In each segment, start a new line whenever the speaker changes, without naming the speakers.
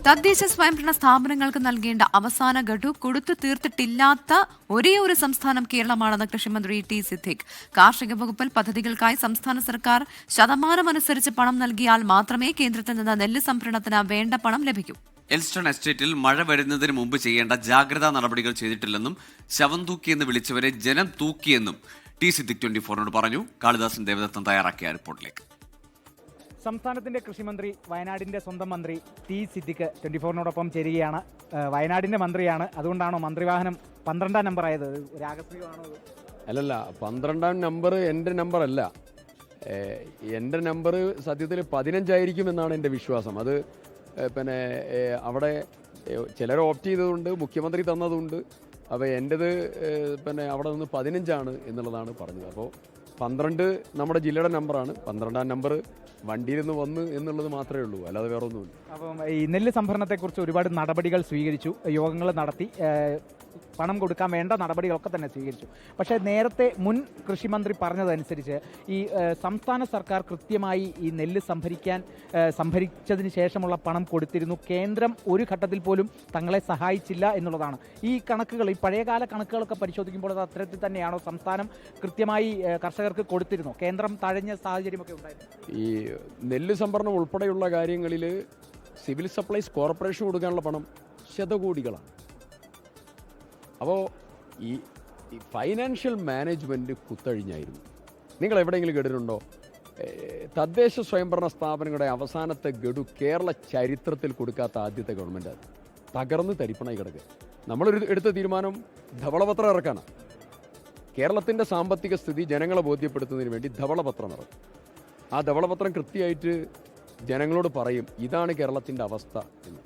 തദ്ദേശ സ്വയംഭരണ സ്ഥാപനങ്ങൾക്ക് നൽകേണ്ട അവസാന ഗഡു കൊടുത്തു തീർത്തിട്ടില്ലാത്ത ഒരേ ഒരു സംസ്ഥാനം കേരളമാണെന്ന് കൃഷിമന്ത്രി ടി സിദ്ദിഖ്. കാർഷിക വകുപ്പിൽ പദ്ധതികൾക്കായി സംസ്ഥാന സർക്കാർ ശതമാനമനുസരിച്ച് പണം നൽകിയാൽ മാത്രമേ കേന്ദ്രത്തിൽ നിന്ന് നെല്ല് സംഭരണത്തിന് വേണ്ട പണം ലഭിക്കൂ.
എൽസ്റ്റൺ എസ്റ്റേറ്റിൽ മഴ വരുന്നതിന് മുമ്പ് ചെയ്യേണ്ട ജാഗ്രതാ നടപടികൾ ചെയ്തിട്ടില്ലെന്നും ശവം തൂക്കിയെന്ന് വിളിച്ചവരെ ജനം തൂക്കിയെന്നും ടി സിദ്ദിഖ് 24 പറഞ്ഞു. കാളിദാസൻ ദേവദത്തൻ തയ്യാറാക്കിയ റിപ്പോർട്ടിലേക്ക്.
സംസ്ഥാനത്തിന്റെ കൃഷിമന്ത്രി വയനാടിന്റെ സ്വന്തം മന്ത്രി ടി സിദ്ദിഖ് 24 ചേരുകയാണ്. വയനാടിന്റെ മന്ത്രിയാണ്, അതുകൊണ്ടാണോ മന്ത്രിവാഹനം 12ാം നമ്പർ ആയത്? ഒരു ആകസ്മികമാണോ?
അല്ലല്ല, 12ാം നമ്പർ എൻ്റെ നമ്പർ അല്ല. എൻ്റെ നമ്പർ സത്യത്തിൽ 15 ആയിരിക്കും എന്നാണ് എൻ്റെ വിശ്വാസം. അത് പിന്നെ അവിടെ ചിലർ ഓപ്റ്റ് ചെയ്തതുണ്ട്, മുഖ്യമന്ത്രി തന്നതുണ്ട്. അപ്പോൾ എൻ്റേത് പിന്നെ അവിടെ നിന്ന് 15 എന്നുള്ളതാണ് പറഞ്ഞത്. അപ്പോൾ 12 നമ്മുടെ ജില്ലയുടെ നമ്പറാണ്. 12ാം നമ്പർ വണ്ടിയിൽ നിന്ന് വന്ന് എന്നുള്ളത് മാത്രമേ ഉള്ളൂ, അല്ലാതെ വേറെ ഒന്നുമില്ല.
അപ്പം ഈ നെല്ല് സംഭരണത്തെക്കുറിച്ച് ഒരുപാട് നടപടികൾ സ്വീകരിച്ചു, യോഗങ്ങൾ നടത്തി, പണം കൊടുക്കാൻ വേണ്ട നടപടികളൊക്കെ തന്നെ സ്വീകരിച്ചു. പക്ഷേ നേരത്തെ മുൻ കൃഷിമന്ത്രി പറഞ്ഞതനുസരിച്ച് ഈ സംസ്ഥാന സർക്കാർ കൃത്യമായി ഈ നെല്ല് സംഭരിച്ചതിന് ശേഷമുള്ള പണം കൊടുത്തിരുന്നു. കേന്ദ്രം ഒരു ഘട്ടത്തിൽ പോലും തങ്ങളെ സഹായിച്ചില്ല എന്നുള്ളതാണ്. ഈ കണക്കുകൾ, ഈ പഴയകാല കണക്കുകളൊക്കെ പരിശോധിക്കുമ്പോൾ അത് അത്തരത്തിൽ തന്നെയാണോ? സംസ്ഥാനം കൃത്യമായി കർഷകർക്ക് കൊടുത്തിരുന്നു? കേന്ദ്രം തഴഞ്ഞ സാഹചര്യമൊക്കെ ഉണ്ടായിരുന്നു?
ഈ നെല്ല് സംഭരണം ഉൾപ്പെടെയുള്ള കാര്യങ്ങളിൽ സിവിൽ സപ്ലൈസ് കോർപ്പറേഷൻ കൊടുക്കാനുള്ള പണം ശതകോടികളാണ്. അപ്പോൾ ഈ ഫൈനാൻഷ്യൽ മാനേജ്മെൻറ്റ് കുത്തഴിഞ്ഞായിരുന്നു. നിങ്ങൾ എവിടെയെങ്കിലും കേട്ടിട്ടുണ്ടോ? തദ്ദേശ സ്വയംഭരണ സ്ഥാപനങ്ങളുടെ അവസാനത്തെ ഗഡു കേരള ചരിത്രത്തിൽ കൊടുക്കാത്ത ആദ്യത്തെ ഗവൺമെൻറ് അത്. തകർന്ന് തരിപ്പണായി കിടക്കുക. നമ്മളൊരു എടുത്ത തീരുമാനം ധവളപത്രം ഇറക്കാനാണ്. കേരളത്തിൻ്റെ സാമ്പത്തിക സ്ഥിതി ജനങ്ങളെ ബോധ്യപ്പെടുത്തുന്നതിന് വേണ്ടി ധവളപത്രം ഇറക്കും. ആ ധവളപത്രം കൃത്യമായിട്ട് ജനങ്ങളോട് പറയും ഇതാണ് കേരളത്തിൻ്റെ അവസ്ഥ എന്ന്.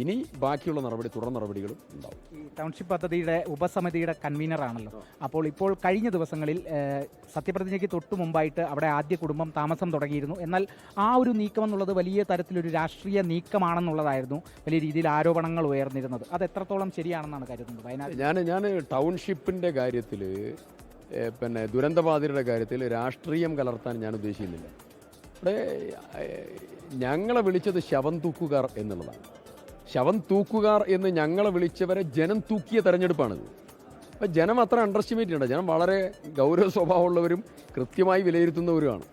ഇനി ബാക്കിയുള്ള തുടർ നടപടികളും ഉണ്ടാവും.
ഈ ടൗൺഷിപ്പ് പദ്ധതിയുടെ ഉപസമിതിയുടെ കൺവീനറാണല്ലോ. ഇപ്പോൾ കഴിഞ്ഞ ദിവസങ്ങളിൽ സത്യപ്രതിജ്ഞയ്ക്ക് തൊട്ടു മുമ്പായിട്ട് അവിടെ ആദ്യ കുടുംബം താമസം തുടങ്ങിയിരുന്നു. എന്നാൽ ആ ഒരു നീക്കം എന്നുള്ളത് വലിയ തരത്തിലൊരു രാഷ്ട്രീയ നീക്കമാണെന്നുള്ളതായിരുന്നു വലിയ രീതിയിൽ ആരോപണങ്ങൾ ഉയർന്നിരുന്നത്. അത് എത്രത്തോളം ശരിയാണെന്നാണ് കരുതുന്നത്? വയനാട്
ഞാൻ ടൗൺഷിപ്പിൻ്റെ കാര്യത്തിൽ പിന്നെ ദുരന്തബാധിതരുടെ കാര്യത്തിൽ രാഷ്ട്രീയം കലർത്താൻ ഞാൻ ഉദ്ദേശിക്കുന്നില്ല. ഇവിടെ ഞങ്ങളെ വിളിച്ചത് ശവം തൂക്കുകാർ എന്നുള്ളതാണ്. ശവം തൂക്കുകാർ എന്ന് ഞങ്ങളെ വിളിച്ചവരെ ജനം തൂക്കിയ തെരഞ്ഞെടുപ്പാണിത്. അപ്പം ജനം അത്ര അണ്ടർസ്റ്റിമേറ്റ് ചെയ്യണ്ട. ജനം വളരെ ഗൗരവ സ്വഭാവമുള്ളവരും കൃത്യമായി വിലയിരുത്തുന്നവരുമാണ്.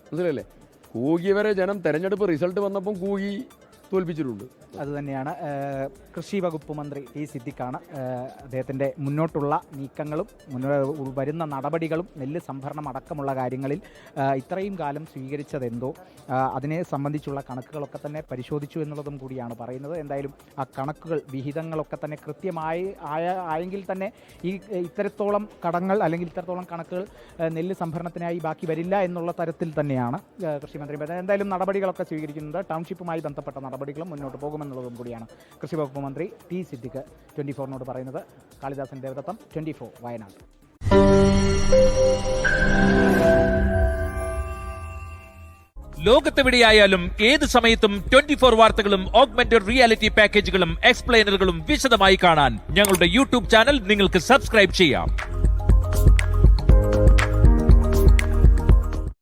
മനസ്സിലല്ലേ? കൂകിയവരെ ജനം തെരഞ്ഞെടുപ്പ് റിസൾട്ട് വന്നപ്പം കൂകി തോൽപ്പിച്ചിട്ടുണ്ട്.
അതുതന്നെയാണ് കൃഷി വകുപ്പ് മന്ത്രി ടി സിദ്ദിഖാണ്. അദ്ദേഹത്തിൻ്റെ മുന്നോട്ടുള്ള നീക്കങ്ങളും വരുന്ന നടപടികളും നെല്ല് സംഭരണം അടക്കമുള്ള കാര്യങ്ങളിൽ ഇത്രയും കാലം സ്വീകരിച്ചതെന്തോ അതിനെ സംബന്ധിച്ചുള്ള കണക്കുകളൊക്കെ തന്നെ പരിശോധിച്ചു എന്നുള്ളതും കൂടിയാണ് പറയുന്നത്. എന്തായാലും ആ കണക്കുകൾ, വിഹിതങ്ങളൊക്കെ തന്നെ കൃത്യമായി ആയെങ്കിൽ തന്നെ ഈ ഇത്തരത്തോളം കടങ്ങൾ അല്ലെങ്കിൽ ഇത്തരത്തോളം കണക്കുകൾ നെല്ല് സംഭരണത്തിനായി ബാക്കി വരില്ല എന്നുള്ള തരത്തിൽ തന്നെയാണ് കൃഷിമന്ത്രി. എന്തായാലും നടപടികളൊക്കെ സ്വീകരിക്കുന്നുണ്ട്. ടൗൺഷിപ്പുമായി ബന്ധപ്പെട്ട നടപടികളും മുന്നോട്ട് പോകുമെന്നുള്ളതും കൂടിയാണ് കൃഷി വകുപ്പ് മന്ത്രി ടി സിദ്ദിഖ് 24 പറയുന്നത്. കാളിദാസൻ ദേവദത്തം, 24 വയനാട്.
ലോകത്തെവിടെയായാലും ഏത് സമയത്തും 24 വാർത്തകളും ഓഗ്മെന്റഡ് റിയാലിറ്റി പാക്കേജുകളും എക്സ്പ്ലെയിനറുകളും വിശദമായി കാണാൻ ഞങ്ങളുടെ യൂട്യൂബ് ചാനൽ നിങ്ങൾക്ക് സബ്സ്ക്രൈബ് ചെയ്യാം.